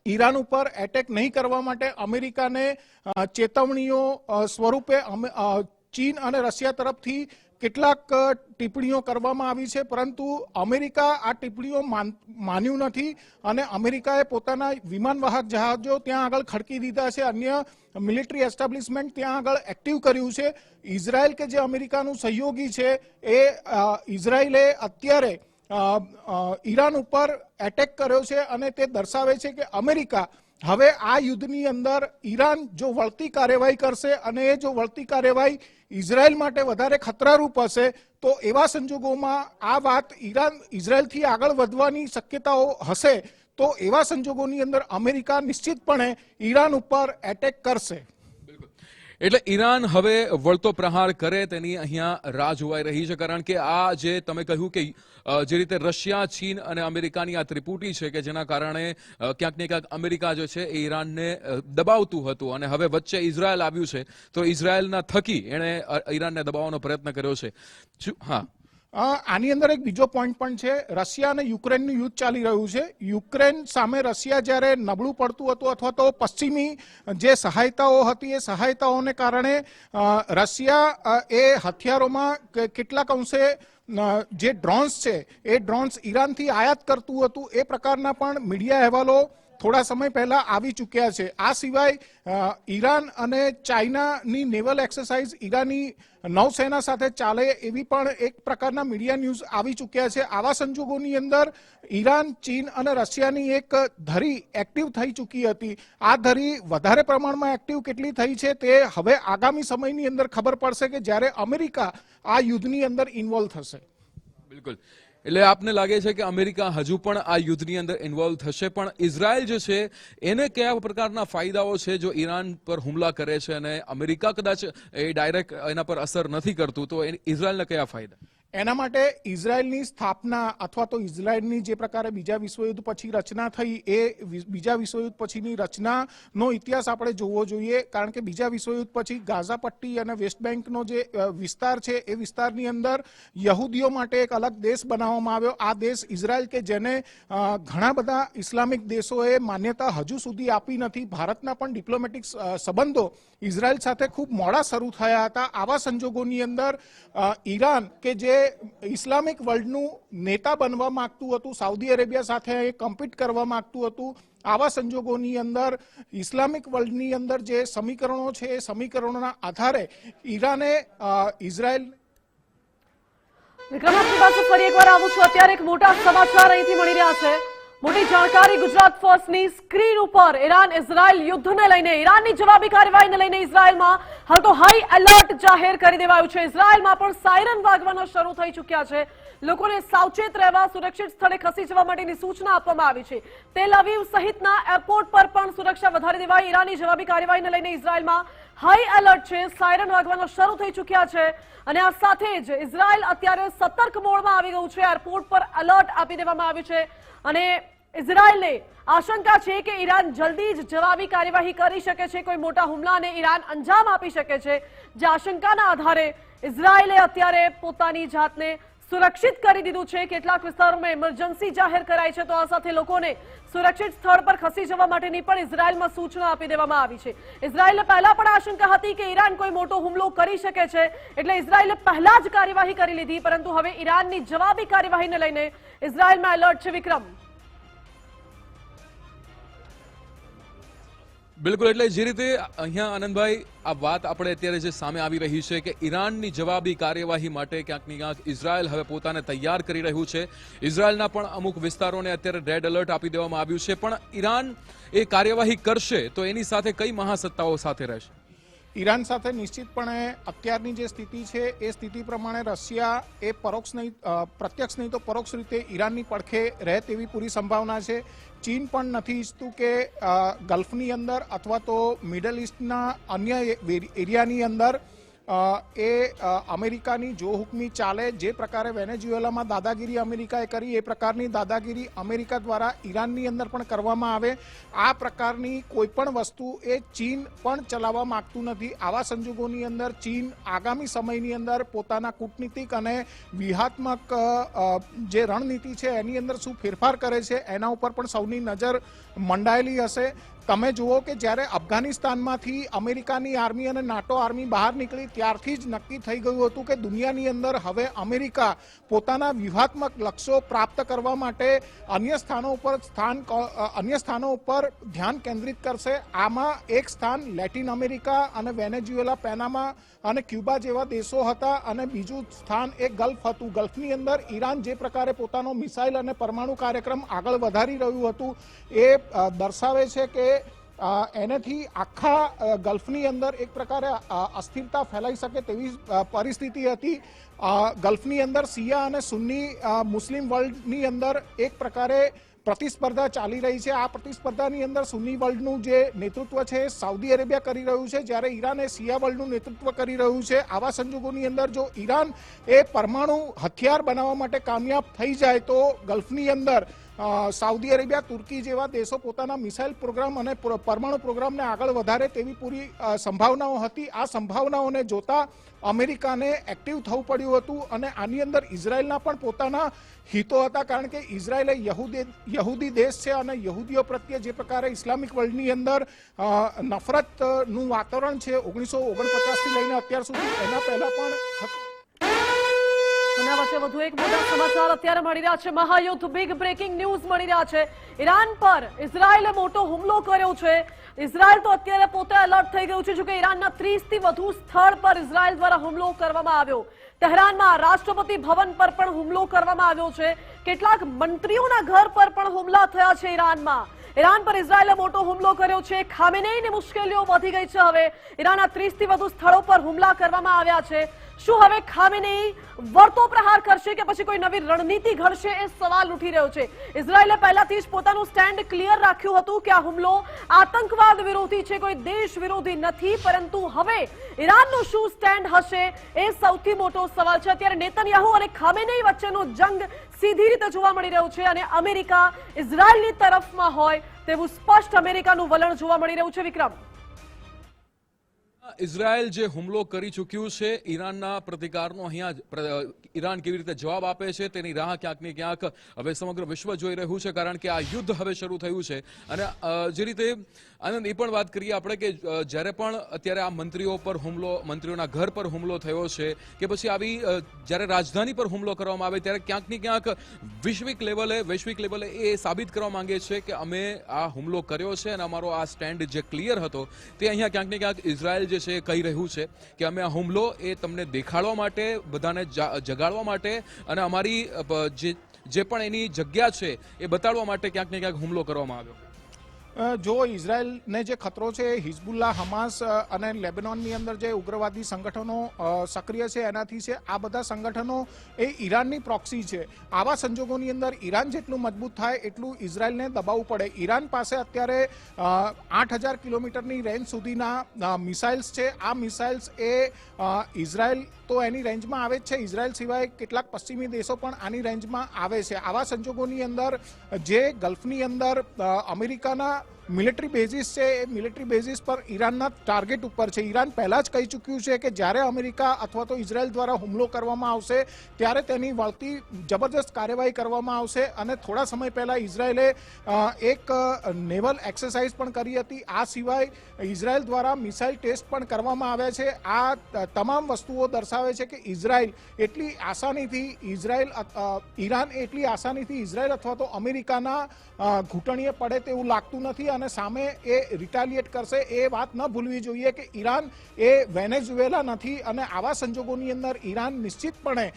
ઈરાન ઉપર એટેક નહીં કરવા માટે અમેરિકાને ચેતવણીઓ સ્વરૂપે ચીન અને રશિયા તરફથી કેટલાક ટિપ્પણીઓ કરવામાં આવી છે, પરંતુ અમેરિકા આ ટિપ્પણીઓ માન્યું નથી અને અમેરિકાએ પોતાના વિમાનવાહક જહાજો ત્યાં આગળ ખડકી દીધા છે. અન્ય મિલિટરી એસ્ટાબ્લિશમેન્ટ ત્યાં આગળ એક્ટિવ કર્યું છે. ઇઝરાયલ કે જે અમેરિકાનું સહયોગી છે, એ ઇઝરાયલે અત્યારે ઈરાન ઉપર એટેક કર્યો છે અને તે દર્શાવે છે કે અમેરિકા હવે આ યુદ્ધની અંદર ઈરાન જો વળતી કાર્યવાહી કરશે અને એ જો વળતી કાર્યવાહી ઇઝરાયલ માટે વધારે ખતરારૂપ હશે તો એવા સંજોગોમાં આ વાત ઇઝરાયલથી આગળ વધવાની શક્યતાઓ હશે. તો એવા સંજોગોની અંદર અમેરિકા નિશ્ચિતપણે ઈરાન ઉપર એટેક કરશે. એટલે ઈરાન હવે વળતો પ્રહાર કરે તેની અહીંયા રાહ જોવાઈ રહી છે, કારણ કે આ જે તમે કહ્યું કે જે રીતે રશિયા, ચીન અને અમેરિકાની આ ત્રિપુટી છે કે જેના કારણે ક્યાંક ને ક્યાંક અમેરિકા જે છે એ ઈરાનને દબાવતું હતું અને હવે વચ્ચે ઇઝરાયલ આવ્યું છે, તો ઇઝરાયલના થકી એણે ઈરાનને દબાવવાનો પ્રયત્ન કર્યો છે. હા, આની અંદર એક બીજો પોઈન્ટ પણ છે. રશિયા અને યુક્રેનનું યુદ્ધ ચાલી રહ્યું છે. યુક્રેન સામે રશિયા જ્યારે નબળું પડતું હતું અથવા તો પશ્ચિમી જે સહાયતાઓ હતી એ સહાયતાઓને કારણે રશિયા એ હથિયારોમાં કેટલાક અંશે જે ડ્રોન્સ છે એ ડ્રોન્સ ઈરાનથી આયાત કરતું હતું. એ પ્રકારના પણ મીડિયા અહેવાલો થોડા સમય પહેલા આવી ચૂક્યા છે. આ સિવાય ઈરાન અને ચાઇનાની નેવલ એક્સરસાઇઝ ઈરાની નૌસેના સાથે ચાલે એવી પણ એક પ્રકારના મીડિયા ન્યૂઝ આવી ચૂક્યા છે. આવા સંજોગોની અંદર ઈરાન, ચીન અને રશિયાની એક ધરી એક્ટિવ થઈ ચૂકી હતી. આ ધરી વધારે પ્રમાણમાં એક્ટિવ કેટલી થઈ છે તે હવે આગામી સમયની અંદર ખબર પડશે કે જ્યારે અમેરિકા આ યુદ્ધની અંદર ઇન્વોલ્વ થશે. બિલકુલ. એટલે આપને લાગે છે કે અમેરિકા હજુ પણ આ યુદ્ધની અંદર ઇન્વોલ્વ થશે, પણ ઇઝરાયલ જે છે એને કયા પ્રકારના ફાયદાઓ છે જો ઈરાન પર હુમલા કરે છે અને અમેરિકા કદાચ એ ડાયરેક્ટ એના પર અસર નથી કરતું, તો ઇઝરાયલને કયા ફાયદા? એના માટે ઇઝરાયલની સ્થાપના અથવા તો ઇઝરાયલની જે પ્રકારે બીજા વિશ્વયુદ્ધ પછી રચના થઈ એ બીજા વિશ્વયુદ્ધ પછીની રચનાનો ઇતિહાસ આપણે જોવો જોઈએ. કારણ કે બીજા વિશ્વયુદ્ધ પછી ગાઝા પટ્ટી અને વેસ્ટ બેંકનો જે વિસ્તાર છે એ વિસ્તારની અંદર યહૂદીઓ માટે એક અલગ દેશ બનાવવામાં આવ્યો. આ દેશ ઇઝરાયલ કે જેને ઘણા બધા ઇસ્લામિક દેશોએ માન્યતા હજુ સુધી આપી નથી. ભારતના પણ ડિપ્લોમેટિક સંબંધો ઇઝરાયલ સાથે ખૂબ મોડા શરૂ થયા હતા. આવા સંજોગોની અંદર ઈરાન કે જે ઇસ્લામિક વર્લ્ડનું નેતા બનવા માંગતું હતું, સાઉદી અરેબિયા સાથે કમ્પીટ કરવા માંગતું હતું, આવા સંજોગોની અંદર ઇસ્લામિક વર્લ્ડની અંદર જે સમીકરણો છે એ સમીકરણોના આધારે ઈરાને ઇઝરાયલ. વિક્રમ, આપની પાસે ફરી એકવાર આવું છું. અત્યારે એક મોટા સમાચાર અહીંથી મળી રહ્યા છે. મોટી જાણકારી ગુજરાત ફર્સ્ટની સ્ક્રીન ઉપર. ઈરાન ઇઝરાયલ યુદ્ધને લઈને, ઈરાનની જવાબી કાર્યવાહીને લઈને ઇઝરાયલમાં હાલ તો હાઈ એલર્ટ જાહેર કરી દેવાયું છે. ઇઝરાયલમાં પણ સાયરન વાગવાના શરૂ થઈ ચૂક્યા છે. લોકોને સાવચેત રહેવા, સુરક્ષિત સ્થળે ખસી જવા માટેની સૂચના આપવામાં આવી છે. તેલ અવીવ સહિતના એરપોર્ટ પર પણ સુરક્ષા વધારી દેવાઈ. ઈરાનની જવાબી કાર્યવાહીને લઈને ઇઝરાયલમાં હાઈ એલર્ટ છે. સાયરન વાગવાના શરૂ થઈ ચૂક્યા છે અને આ સાથે જ ઇઝરાયલ અત્યારે સતર્ક મોડમાં આવી ગયું છે. એરપોર્ટ પર એલર્ટ આપી દેવામાં આવ્યું છે અને ઇઝરાયલને આશંકા છે કે ઈરાન જલ્દી જ જવાબી કાર્યવાહી કરી શકે છે, કોઈ મોટા હુમલાને ઈરાન અંજામ આપી શકે છે. જે આશંકાના આધારે ઇઝરાયલે અત્યારે પોતાની જાતને સુરક્ષિત કરી દીધું છે. કેટલાક વિસ્તારોમાં ઇમરજન્સી જાહેર કરાઈ છે, તો આ સાથે લોકોને સુરક્ષિત સ્થળ પર ખસી જવા માટેની પણ ઇઝરાયલમાં સૂચના આપી દેવામાં આવી છે. ઇઝરાયલને પહેલા પણ આશંકા હતી કે ઈરાન કોઈ મોટો હુમલો કરી શકે છે, એટલે ઇઝરાયલે પહેલા જ કાર્યવાહી કરી લીધી, પરંતુ હવે ઈરાનની જવાબી કાર્યવાહીને લઈને ઇઝરાયલમાં એલર્ટ છે. વિક્રમ. બિલકુલ, એટલે જે રીતે અહીંયા આનંદભાઈ આ વાત આપણે અત્યારે જે સામે આવી રહી છે કે ઈરાનની જવાબી કાર્યવાહી માટે ક્યાંક ને ક્યાંક ઇઝરાયલ હવે પોતાને તૈયાર કરી રહ્યું છે. ઇઝરાયલના પણ અમુક વિસ્તારોને અત્યારે રેડ એલર્ટ આપી દેવામાં આવ્યું છે, પણ ઈરાન એ કાર્યવાહી કરશે તો એની સાથે કઈ મહાસત્તાઓ સાથે રહેશે? ઈરાન સાથે નિશ્ચિતપણે અત્યારની જે સ્થિતિ છે એ સ્થિતિ પ્રમાણે રશિયા એ પ્રત્યક્ષ નહીં તો પરોક્ષ રીતે ઈરાનની પડખે રહે તેવી પૂરી સંભાવના છે. ચીન પણ નથી ઈચ્છતું કે ગલ્ફની અંદર અથવા તો મિડલ ઇસ્ટના અન્ય એરિયાની અંદર એ અમેરિકાની જો હુકમી ચાલે. જે પ્રકારે વેનેઝુએલામાં દાદાગીરી અમેરિકાએ કરી એ પ્રકારની દાદાગીરી અમેરિકા દ્વારા ઈરાનની અંદર પણ કરવામાં આવે. આ પ્રકારની કોઈ પણ વસ્તુ એ ચીન પણ ચલાવવા માંગતું નથી. આવા સંજોગોની અંદર ચીન આગામી સમયની અંદર પોતાના કૂટનીતિક અને વ્યૂહાત્મક જે રણનીતિ છે એની અંદર શું ફેરફાર કરે છે એના ઉપર પણ સૌની નજર મંડાયેલી હશે. તમે જુઓ કે જ્યારે અફઘાનિસ્તાનમાંથી અમેરિકાની આર્મી અને નાટો આર્મી બહાર નીકળી ત્યારથી જ નક્કી થઈ ગયું હતું કે દુનિયાની અંદર હવે અમેરિકા પોતાના વ્યૂહાત્મક લક્ષ્યો પ્રાપ્ત કરવા માટે અન્ય સ્થાનો ઉપર ધ્યાન કેન્દ્રિત કરશે. આમાં એક સ્થાન લેટિન અમેરિકા અને વેનેઝુએલા, પેનામા અને ક્યુબા જેવા દેશો હતા અને બીજું સ્થાન એ ગલ્ફ હતું. ગલ્ફની અંદર ઈરાન જે પ્રકારે પોતાનો મિસાઇલ અને પરમાણુ કાર્યક્રમ આગળ વધારી રહ્યું હતું એ દર્શાવે છે કે એનાથી આખા ગલ્ફની અંદર એક પ્રકારે અસ્થિરતા ફેલાઈ શકે તેવી પરિસ્થિતિ હતી. ગલ્ફની અંદર શિયા અને સુન્ની મુસ્લિમ વર્લ્ડની અંદર એક પ્રકારે પ્રતિસ્પર્ધા ચાલી રહી છે. આ પ્રતિસ્પર્ધાની અંદર સુન્ની વર્લ્ડનું જે નેતૃત્વ છે સાઉદી અરેબિયા કરી રહ્યું છે, જ્યારે ઈરાન એ શિયા વર્લ્ડનું નેતૃત્વ કરી રહ્યું છે. આવા સંજોગોની અંદર જો ઈરાન એ પરમાણુ હથિયાર બનાવવા માટે કામયાબ થઈ જાય તો ગલ્ફની અંદર સાઉદી અરેબિયા, તુર્કી જેવા દેશો પોતાના મિસાઇલ પ્રોગ્રામ અને પરમાણુ પ્રોગ્રામને આગળ વધારે તેવી પૂરી સંભાવનાઓ હતી. આ સંભાવનાઓને જોતા અમેરિકાને એક્ટિવ થવું પડ્યું હતું અને આની અંદર ઇઝરાયલના પણ પોતાના હિતો હતા, કારણ કે ઇઝરાયલ એ યહૂદી દેશ છે અને યહૂદીઓ પ્રત્યે જે પ્રકારે ઇસ્લામિક વર્લ્ડની અંદર નફરતનું વાતાવરણ છે 1949થી લઈને અત્યાર સુધી એના પહેલા પણ એના વચ્ચે વધુ એક મોટા સમાચાર અત્યારે મળી રહ્યા છે. મહાયુદ્ધ, બિગ બ્રેકિંગ ન્યૂઝ મળી રહ્યા છે. ઈરાન પર ઇઝરાયલે મોટો હુમલો કર્યો છે. ઇઝરાયલ તો અત્યારે પોતે એલર્ટ થઈ ગયું છે, જોકે ઈરાનના 30 થી વધુ સ્થળ પર ઇઝરાયલ દ્વારા હુમલો કરવામાં આવ્યો. તહેરાનમાં રાષ્ટ્રપતિ ભવન પર પણ હુમલો કરવામાં આવ્યો છે. કેટલાક મંત્રીઓના ઘર પર પણ હુમલા થયા છે. ઈરાન પર ઇઝરાયલે મોટો હુમલો કર્યો છે. ખામેનેઈની મુશ્કેલીઓ વધી ગઈ છે. હવે ઈરાનના 30 થી વધુ સ્થળો પર હુમલા કરવામાં આવ્યા છે. શું હવે ખામેનેઈ વળતો પ્રહાર કરશે કે પછી કોઈ નવી રણનીતિ ઘડશે એ સવાલ ઉઠી રહ્યો છે. ઇઝરાયલે પહેલાથી જ પોતાનું સ્ટેન્ડ ક્લિયર રાખ્યું હતું કે આ હુમલો આતંકવાદ વિરોધી છે, કોઈ દેશ વિરોધી નથી. પરંતુ હવે ઈરાનનું શું સ્ટેન્ડ હશે એ સૌથી મોટો સવાલ છે. અત્યારે નેતન્યાહુ અને ખામેનેઈ વચ્ચેનો જંગ સીધી રીતે જોવા મળી રહ્યો છે અને અમેરિકા ઇઝરાયલની તરફમાં હોય તેવું સ્પષ્ટ અમેરિકાનું વલણ જોવા મળી રહ્યું છે. વિક્રમ, ઇઝરાયલ જે હુમલો કરી ચૂક્યું છે, ઈરાનના પ્રતિકારનો અહીંયા ઈરાન કેવી રીતે જવાબ આપે છે તેની રાહ ક્યાંક ને ક્યાંક હવે સમગ્ર વિશ્વ જોઈ રહ્યું છે, કારણ કે આ યુદ્ધ હવે શરૂ થયું છે. અને જે રીતે આનંદ એ પણ વાત કરીએ આપણે કે જ્યારે પણ અત્યારે આ મંત્રીઓ પર હુમલો, મંત્રીઓના ઘર પર હુમલો થયો છે કે પછી આવી જ્યારે રાજધાની પર હુમલો કરવામાં આવે ત્યારે ક્યાંક ને ક્યાંક વૈશ્વિક લેવલે એ સાબિત કરવા માંગે છે કે અમે આ હુમલો કર્યો છે અને અમારો આ સ્ટેન્ડ જે ક્લિયર હતો તે અહીંયા ક્યાંક ને ક્યાંક ઇઝરાયલ જે છે કહી રહ્યું છે કે અમે આ હુમલો એ તમને દેખાડવા માટે, બધાને જગાડવા માટે અને અમારી જે પણ એની જગ્યા છે એ બતાડવા માટે ક્યાંક ને ક્યાંક હુમલો કરવામાં આવ્યો. જો ઇઝરાયલને જે ખતરો છે હિઝબુલ્લા, હમાસ અને લેબનોનની અંદર જે ઉગ્રવાદી સંગઠનો સક્રિય છે એનાથી છે. આ બધા સંગઠનો એ ઈરાનની પ્રોક્સી છે. આવા સંજોગોની અંદર ઈરાન જેટલું મજબૂત થાય એટલું ઇઝરાયલને દબાવવું પડે. ઈરાન પાસે અત્યારે 8000 કિલોમીટરની રેન્જ સુધીના મિસાઇલ્સ છે. આ મિસાઇલ્સ એ ઇઝરાયલ તો એની રેન્જમાં આવે જ છે, ઇઝરાયલ સિવાય કેટલાક પશ્ચિમી દેશો પણ આની રેન્જમાં આવે છે. આવા સંજોગોની અંદર જે ગલ્ફની અંદર અમેરિકાના મિલિટરી બેઝિસ છે એ મિલિટરી બેઝિસ પર ઈરાનના ટાર્ગેટ ઉપર છે. ઈરાન પહેલાં જ કહી ચૂક્યું છે કે જ્યારે અમેરિકા અથવા તો ઇઝરાયલ દ્વારા હુમલો કરવામાં આવશે ત્યારે તેની વળતી જબરદસ્ત કાર્યવાહી કરવામાં આવશે. અને થોડા સમય પહેલાં ઇઝરાયલે એક નેવલ એક્સરસાઇઝ પણ કરી હતી. આ સિવાય ઇઝરાયલ દ્વારા મિસાઇલ ટેસ્ટ પણ કરવામાં આવ્યા છે. આ તમામ વસ્તુઓ દર્શાવે છે કે ઈરાન એટલી આસાનીથી ઇઝરાયલ અથવા તો અમેરિકાના ઘૂંટણીએ પડે તેવું લાગતું નથી. અને સામે એ રિટાલિએટ કરશે. એ વાત ન ભૂલવી જોઈએ કે ઈરાન એ વેનેઝુએલા નથી અને આવા સંજોગોની અંદર ઈરાન નિશ્ચિતપણે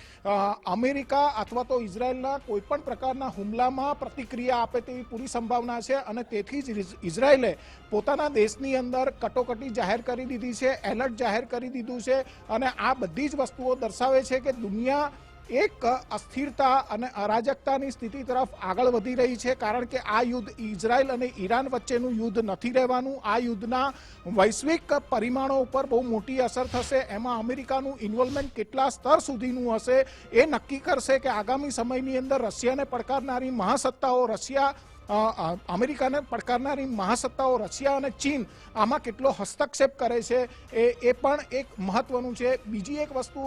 અમેરિકા અથવા તો ઇઝરાયલના કોઈ પણ પ્રકારના હુમલામાં પ્રતિક્રિયા આપે તેવી પૂરી સંભાવના છે અને તેથી જ ઇઝરાયલે પોતાના દેશની અંદર કટોકટી જાહેર કરી દીધી છે, એલર્ટ જાહેર કરી દીધું છે અને આ બધી જ વસ્તુઓ દર્શાવે છે કે દુનિયા એક અસ્થિરતા અને અરાજકતાની સ્થિતિ તરફ આગળ વધી રહી છે. કારણ કે આ યુદ્ધ ઇઝરાયલ અને ઈરાન વચ્ચેનું યુદ્ધ નથી રહેવાનું. આ યુદ્ધના વૈશ્વિક પરિમાણો ઉપર બહુ મોટી અસર થશે. એમાં અમેરિકાનું ઇન્વોલ્વમેન્ટ કેટલા સ્તર સુધીનું હશે એ નક્કી કરશે કે આગામી સમયની અંદર રશિયાને પડકારનારી મહાસત્તાઓ અમેરિકાને પડકારનારી મહાસત્તાઓ રશિયા અને ચીન આમાં કેટલો હસ્તક્ષેપ કરે છે એ પણ એક મહત્વનું છે. બીજી એક વસ્તુ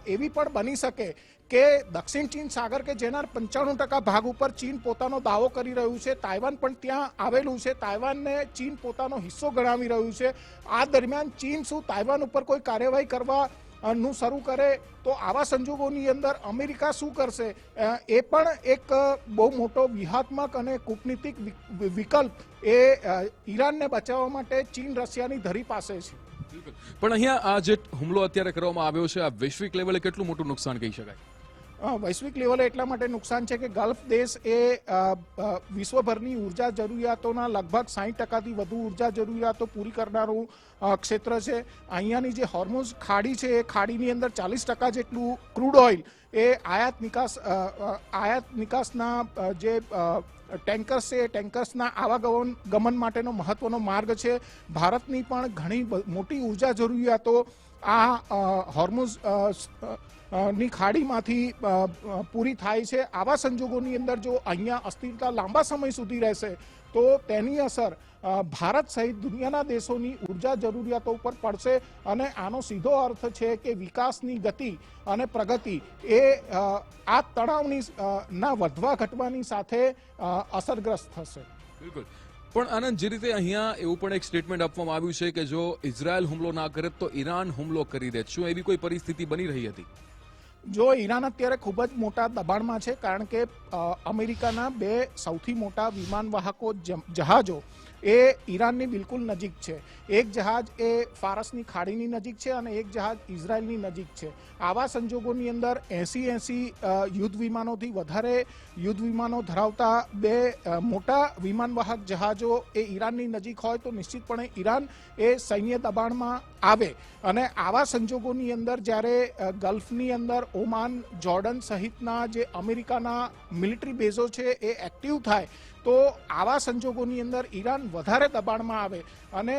એવી પણ બની શકે કે દક્ષિણ ચીન સાગર કે જેના 95% ભાગ ઉપર ચીન પોતાનો દાવો કરી રહ્યું છે, તાઇવાન પણ ત્યાં આવેલું છે, તાઇવાનને ચીન પોતાનો હિસ્સો ગણાવી રહ્યું છે. આ દરમિયાન ચીન શું તાઇવાન ઉપર કોઈ કાર્યવાહી કરવા નું શરૂ કરે તો આવા સંજોગોની અંદર અમેરિકા શું કરશે એ પણ એક બહુ મોટો વ્યૂહાત્મક અને કૂટનીતિક વિકલ્પ એ ઈરાનને બચાવવા માટે ચીન રશિયાની ધરી પાસે છે. પણ અહીંયા આ જે હુમલો અત્યારે કરવામાં આવ્યો છે આ વૈશ્વિક લેવલે કેટલું મોટું નુકસાન કહી શકાય? વૈશ્વિક લેવલે એટલા માટે નુકસાન છે કે ગલ્ફ દેશ એ વિશ્વભરની ઉર્જા જરૂરિયાતોના લગભગ 60%થી વધુ ઉર્જા જરૂરિયાતો પૂરી કરનારું ક્ષેત્ર છે. અહીંયાની જે હોર્મુઝ ખાડી છે એ ખાડીની અંદર 40% જેટલું ક્રૂડ ઓઇલ એ આયાત નિકાસના જે ટેન્કર્સ છે એ ટેન્કર્સના આવાગમન માટેનો મહત્વનો માર્ગ છે. ભારતની પણ ઘણી મોટી ઉર્જા જરૂરિયાતો આ હોર્મુઝ ની ખાડીમાંથી પૂરી થાય છે. આવા સંજોગોની અંદર જો અહીંયા અસ્થિરતા લાંબા સમય સુધી રહેશે તો તેની અસર ભારત સહિત દુનિયાના દેશોની ઉર્જા જરૂરિયાતો ઉપર પડશે અને આનો સીધો અર્થ છે કે વિકાસની ગતિ અને પ્રગતિ એ આ તણાવની ના વધવા ઘટવાની સાથે અસરગ્રસ્ત થશે. બિલકુલ. પણ આનંદ, જે રીતે અહીંયા એવું પણ એક સ્ટેટમેન્ટ આપવામાં આવ્યું છે કે જો ઇઝરાયલ હુમલો ના કરે તો ઈરાન હુમલો કરી દે, શું એવી કોઈ પરિસ્થિતિ બની રહી હતી? જો ઈરાન અત્યારે ખૂબ જ મોટા દબાણમાં છે કારણ કે અમેરિકાના 2 સૌથી મોટા વિમાનવાહકો જહાજો એ ઈરાનની બિલકુલ નજીક છે. એક જહાજ એ ફારસની ખાડીની નજીક છે અને એક જહાજ ઇઝરાયલની નજીક છે. આવા સંજોગોની અંદર 80 યુદ્ધ વિમાનોથી વધારે યુદ્ધ વિમાનો ધરાવતા 2 મોટા વિમાનવાહક જહાજો એ ઈરાનની નજીક હોય તો નિશ્ચિતપણે ઈરાન એ સૈન્ય દબાણમાં આવે અને આવા સંજોગોની અંદર જ્યારે ગલ્ફની અંદર ઓમાન, જોર્ડન સહિતના જે અમેરિકાના મિલિટરી બેઝો છે એ એક્ટિવ થાય તો આવા સંજોગોની અંદર ઈરાન વધારે દબાણમાં આવે અને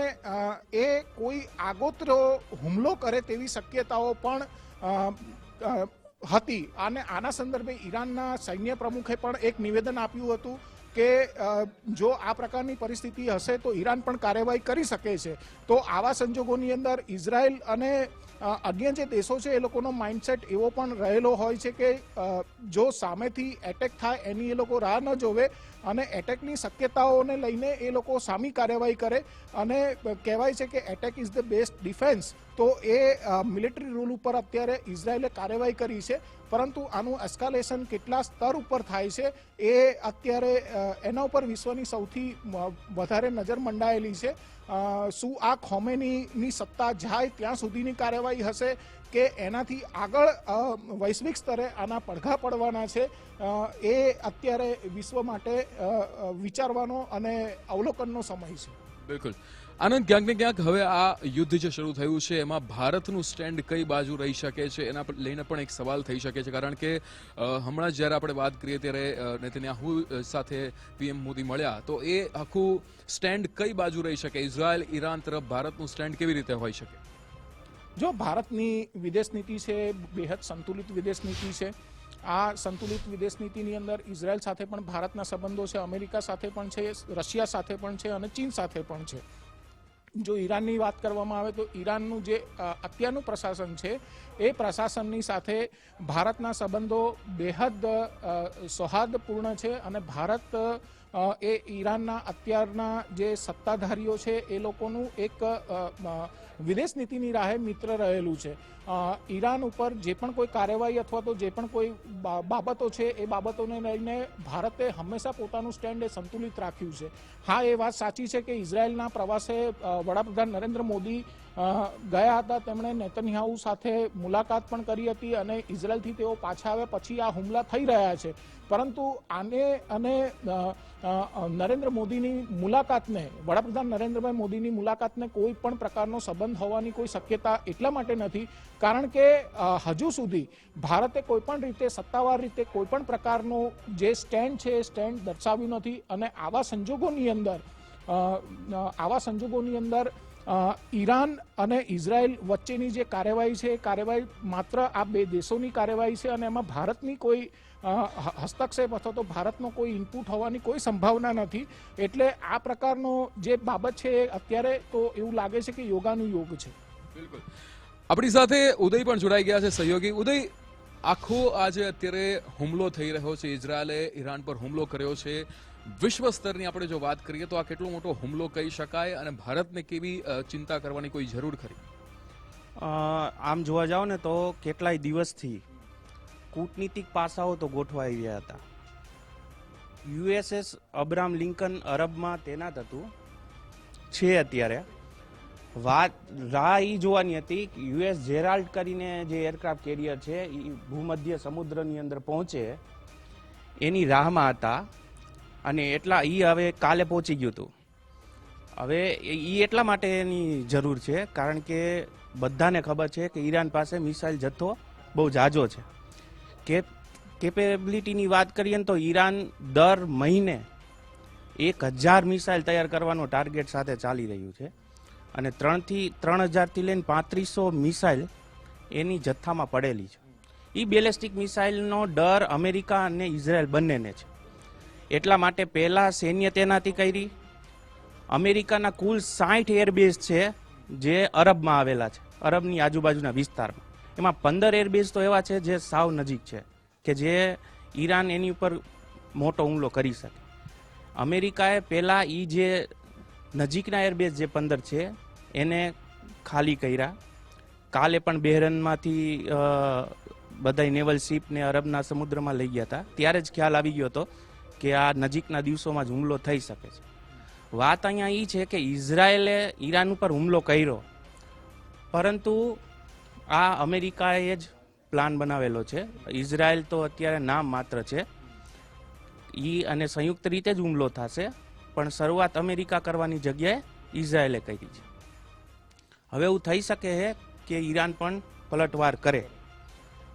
એ કોઈ આગોતરો હુમલો કરે તેવી શક્યતાઓ પણ હતી. અને આના સંદર્ભે ઈરાનના સૈન્ય પ્રમુખે પણ એક નિવેદન આપ્યું હતું કે જો આ પ્રકારની પરિસ્થિતિ હશે તો ઈરાન પણ કાર્યવાહી કરી શકે છે. તો આવા સંજોગોની અંદર ઇઝરાયલ અને અન્ય જે દેશો છે એ લોકોનો માઇન્ડસેટ એવો પણ રહેલો હોય છે કે જો સામેથી એટેક થાય એની એ લોકો રાહ ન જોવે અને એટેકની શક્યતાઓને લઈને એ લોકો સામી કાર્યવાહી કરે અને કહેવાય છે કે attack is the best defence. તો એ મિલિટરી રૂલ ઉપર અત્યારે ઇઝરાયલે કાર્યવાહી કરી છે પરંતુ આનું એસ્કાલેશન કેટલા સ્તર ઉપર થાય છે એ અત્યારે એના ઉપર વિશ્વની સૌથી વધારે નજર મંડાયેલી છે. શું આ ખોમેનીની સત્તા જાય ત્યાં સુધીની કાર્યવાહી હશે કે એનાથી આગળ વૈશ્વિક સ્તરે આના પડઘા પડવાના છે એ અત્યારે વિશ્વ માટે વિચારવાનો અને અવલોકનનો સમય છે. બિલકુલ. આનંદ, ક્યાંક ને ક્યાંક હવે આ યુદ્ધ જે શરૂ થયું છે એમાં ભારતનું સ્ટેન્ડ કઈ બાજુ રહી શકે છે એના લઈને પણ એક સવાલ થઈ શકે છે કારણ કે હમણાં જ્યારે આપણે વાત કરીએ ત્યારે નેતન્યાહુ સાથે પીએમ મોદી મળ્યા તો એ આખું સ્ટેન્ડ કઈ બાજુ રહી શકે? ઇઝરાયલ, ઈરાન તરફ ભારતનું સ્ટેન્ડ કેવી રીતે હોઈ શકે? જો ભારતની વિદેશ નીતિ છે બેહદ સંતુલિત વિદેશ નીતિ છે. આ સંતુલિત વિદેશ નીતિની અંદર ઇઝરાયલ સાથે પણ ભારતના સંબંધો છે, અમેરિકા સાથે પણ છે, રશિયા સાથે પણ છે અને ચીન સાથે પણ છે. જો ઈરાનની વાત કરવામાં આવે તો ઈરાનનું જે અત્યારનું પ્રશાસન છે એ પ્રશાસનની સાથે ભારતના સંબંધો બેહદ સૌહાર્દપૂર્ણ છે અને ભારત એ ઈરાનના અત્યારના જે સત્તાધારીઓ છે એ લોકોનું એક વિદેશ નીતિની રાહે મિત્ર રહેલું છે. ઈરાન ઉપર જે પણ કોઈ કાર્યવાહી અથવા તો જે પણ કોઈ બાબતો છે એ બાબતોને લઈને ભારતે હંમેશા પોતાનું સ્ટેન્ડ એ સંતુલિત રાખ્યું છે. હા, એ વાત સાચી છે કે ઇઝરાયલના પ્રવાસે વડાપ્રધાન નરેન્દ્ર મોદી ગયા હતા, તેમણે નેતન્યાહુ સાથે મુલાકાત પણ કરી હતી અને ઇઝરાયલથી તેઓ પાછા આવ્યા પછી આ હુમલા થઈ રહ્યા છે. પરંતુ આને અને નરેન્દ્ર મોદીની મુલાકાતને, વડાપ્રધાન નરેન્દ્રભાઈ મોદીની મુલાકાતને કોઈ પણ પ્રકારનો સંબંધ હોવાની કોઈ શક્યતા એટલા માટે નથી કારણ કે હજુ સુધી ભારતે કોઈ પણ રીતે સત્તાવાર રીતે કોઈ પણ પ્રકારનો જે સ્ટેન્ડ છે એ સ્ટેન્ડ દર્શાવ્યું નથી. અને આવા સંજોગોની અંદર ઈરાન અને ઇઝરાયલ વચ્ચેની જે કાર્યવાહી છે એ કાર્યવાહી માત્ર આ બે દેશોની કાર્યવાહી છે અને એમાં ભારતની કોઈ હસ્તક્ષેપ અથવા તો ભારતનો કોઈ ઇનપુટ હોવાની કોઈ સંભાવના નથી. એટલે આ પ્રકારનો જે બાબત છે એ અત્યારે તો એવું લાગે છે કે યોગાનુયોગ છે. બિલકુલ. આપણી સાથે ઉદય પણ જોડાઈ ગયા છે સહયોગી. ઉદય, આખો આજે અત્યારે હુમલો થઈ રહ્યો છે, ઇઝરાયલે ઈરાન પર હુમલો કર્યો છે. વિશ્વ સ્તરની આપણે જો વાત કરીએ તો આ કેટલો મોટો હુમલો કહી શકાય અને ભારતને કેવી ચિંતા કરવાની કોઈ જરૂર ખરી? આમ જોવા જાઓ ને તો કેટલાય દિવસથી કૂટનીતિક પાસાઓ તો ગોઠવાઈ રહ્યા હતા. યુએસએસ અબ્રાહમ લિંકન અરબમાં તૈનાત હતું છે અત્યારે. વાત રાહ એ જોવાની હતી કે યુએસ જેરાલ્ડ કરીને જે એરક્રાફ્ટ કેરિયર છે એ ભૂમધ્ય સમુદ્રની અંદર પહોંચે એની રાહમાં હતા અને એટલા એ હવે કાલે પહોંચી ગયું હતું. હવે એ એટલા માટે એની જરૂર છે કારણ કે બધાને ખબર છે કે ઈરાન પાસે મિસાઇલ જથ્થો બહુ જાજો છે. કેપેબિલિટીની વાત કરીએ ને તો ઈરાન દર મહિને 1000 મિસાઇલ તૈયાર કરવાનો ટાર્ગેટ સાથે ચાલી રહ્યું છે અને 3000થી લઈને 3500 મિસાઇલ એની જથ્થામાં પડેલી છે. એ બેલેસ્ટિક મિસાઇલનો ડર અમેરિકા અને ઇઝરાયલ બંનેને છે. એટલા માટે પહેલા સૈન્ય તૈનાતી કરી. અમેરિકાના કુલ 60 એરબેઝ છે જે અરબમાં આવેલા છે, અરબની આજુબાજુના વિસ્તારમાં. એમાં 15 એરબેઝ તો એવા છે જે સાવ નજીક છે કે જે ઈરાન એની ઉપર મોટો હુમલો કરી શકે. અમેરિકાએ પહેલાં એ જે નજીકના એરબેઝ જે 15 છે એને ખાલી કર્યા. કાલે પણ બહેરનમાંથી બધા નેવલ શિપને અરબના સમુદ્રમાં લઈ ગયા હતા. ત્યારે જ ખ્યાલ આવી ગયો હતો કે આ નજીકના દિવસોમાં જ હુમલો થઈ શકે છે. વાત અહીંયા એ છે કે ઇઝરાયેલે ઈરાન ઉપર હુમલો કર્યો, પરંતુ આ અમેરિકાએ જ પ્લાન બનાવેલો છે. ઇઝરાયલ તો અત્યારે નામ માત્ર છે. અને સંયુક્ત રીતે જ હુમલો થશે, પણ શરૂઆત અમેરિકા કરવાની જગ્યાએ ઇઝરાયલે કરી છે. હવે એવું થઈ શકે છે કે ઈરાન પણ પલટવાર કરે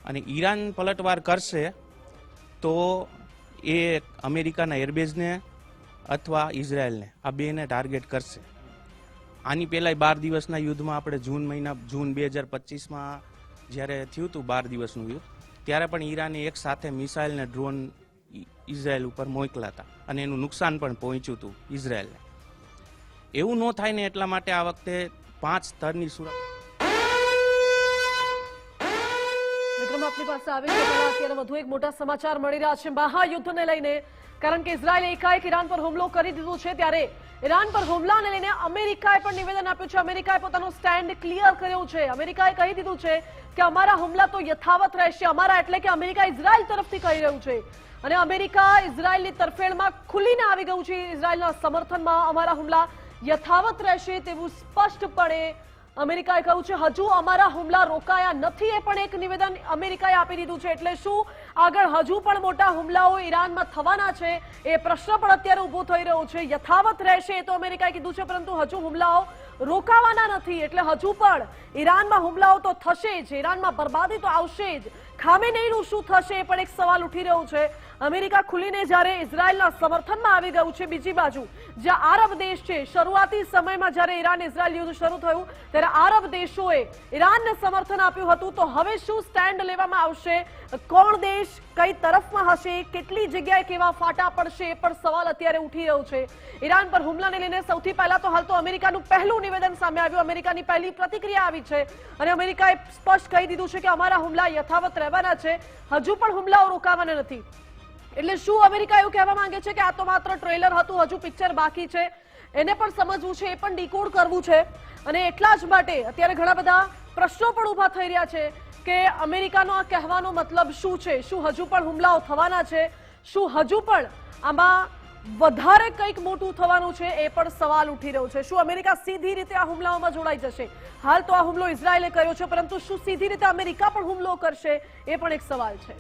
અને ઈરાન પલટવાર કરશે તો એ અમેરિકાના એરબેઝને અથવા ઇઝરાયલને આ બેને ટાર્ગેટ કરશે. આની પહેલાં 12 દિવસના યુદ્ધમાં આપણે જૂન 2025માં જ્યારે થયું હતું 12 દિવસનું યુદ્ધ, ત્યારે પણ ઈરાને એક સાથે મિસાઇલ ને ડ્રોન ઇઝરાયલ ઉપર મોકલા હતા અને એનું નુકસાન પણ પહોંચ્યું હતું ઇઝરાયલને. એવું ન થાય ને એટલા માટે આ વખતે 5 સ્તરની સુરક્ષા. વિક્રમ, આપની પાસે આવી છે. અત્યારે વધુ એક મોટા સમાચાર મળી રહ્યા છે મહાયુદ્ધને લઈને, કારણ કે ઇઝરાયલે એકાએક ઈરાન પર હુમલો કરી દીધો છે. ત્યારે ઈરાન પર હુમલાને લઈને અમેરિકાએ પણ નિવેદન આપ્યું છે. અમેરિકાએ પોતાનો સ્ટેન્ડ ક્લિયર કર્યો છે. અમેરિકાએ કહી દીધું છે કે અમારા હુમલા તો યથાવત રહેશે. અમારા એટલે કે અમેરિકા ઇઝરાયલ તરફથી કહી રહ્યું છે અને અમેરિકા ઇઝરાયલની તરફેણમાં ખુલીને આવી ગયું છે. ઇઝરાયલના સમર્થનમાં અમારા હુમલા યથાવત રહેશે તેવું સ્પષ્ટપણે અમેરિકાએ કહ્યું છે. હજુ અમારા હુમલા રોકાયા નથી એ પણ એક નિવેદન અમેરિકાએ આપી દીધું છે. એટલે શું આગળ હજુ પણ મોટા હુમલાઓ ઈરાનમાં થવાના છે એ પ્રશ્ન પણ અત્યારે ઉભો થઈ રહ્યો છે. યથાવત રહેશે એ તો અમેરિકાએ કીધું છે, પરંતુ હજુ હુમલાઓ રોકાવાના નથી. એટલે હજુ પણ ઈરાનમાં હુમલાઓ તો થશે જ, ઈરાનમાં બરબાદી તો આવશે જ. ખામેનેઈનું શું થશે એ પણ એક સવાલ ઉઠી રહ્યો છે. અમેરિકા ખુલીને જ્યારે ઇઝરાયલના સમર્થનમાં આવી ગયું છે, બીજી બાજુ જ્યાં આરબ દેશ છે, શરૂઆતી સમયમાં જ્યારે ઈરાન ઇઝરાયલ યુદ્ધ શરૂ થયું ત્યારે આરબ દેશોએ ઈરાનને સમર્થન આપ્યું હતું. તો હવે શું સ્ટેન્ડ લેવામાં આવશે, કોણ દેશ કઈ તરફમાં હશે, કેટલી જગ્યાએ કેવા ફાટા પડશે, એ પણ સવાલ અત્યારે ઉઠી રહ્યો છે. ઈરાન પર હુમલાને લઈને સૌથી પહેલા તો હાલ તો અમેરિકાનું પહેલું નિવેદન સામે આવ્યું, અમેરિકાની પહેલી પ્રતિક્રિયા આવી છે અને અમેરિકાએ સ્પષ્ટ કહી દીધું છે કે અમારા હુમલા યથાવત રહેવાના છે, હજુ પણ હુમલાઓ રોકાવાના નથી. એટલે શું અમેરિકા એવું કહેવા માંગે છે કે આ તો માત્ર ટ્રેલર હતું, હજુ પિક્ચર બાકી છે, એને પણ સમજવું છે, એ પણ ડીકોડ કરવું છે. અને એટલા જ માટે અત્યારે ઘણા બધા પ્રશ્નો પણ ઊભા થઈ રહ્યા છે કે અમેરિકાનો આ કહેવાનો મતલબ શું છે, શું હજુ પણ હુમલાઓ થવાના છે, શું હજુ પણ આમાં વધારે કંઈક મોટું થવાનું છે, એ પણ સવાલ ઉઠી રહ્યો છે. શું અમેરિકા સીધી રીતે આ હુમલાઓમાં જોડાઈ જશે? હાલ તો આ હુમલો ઇઝરાયલે કર્યો છે, પરંતુ શું સીધી રીતે અમેરિકા પણ હુમલો કરશે, એ પણ એક સવાલ છે.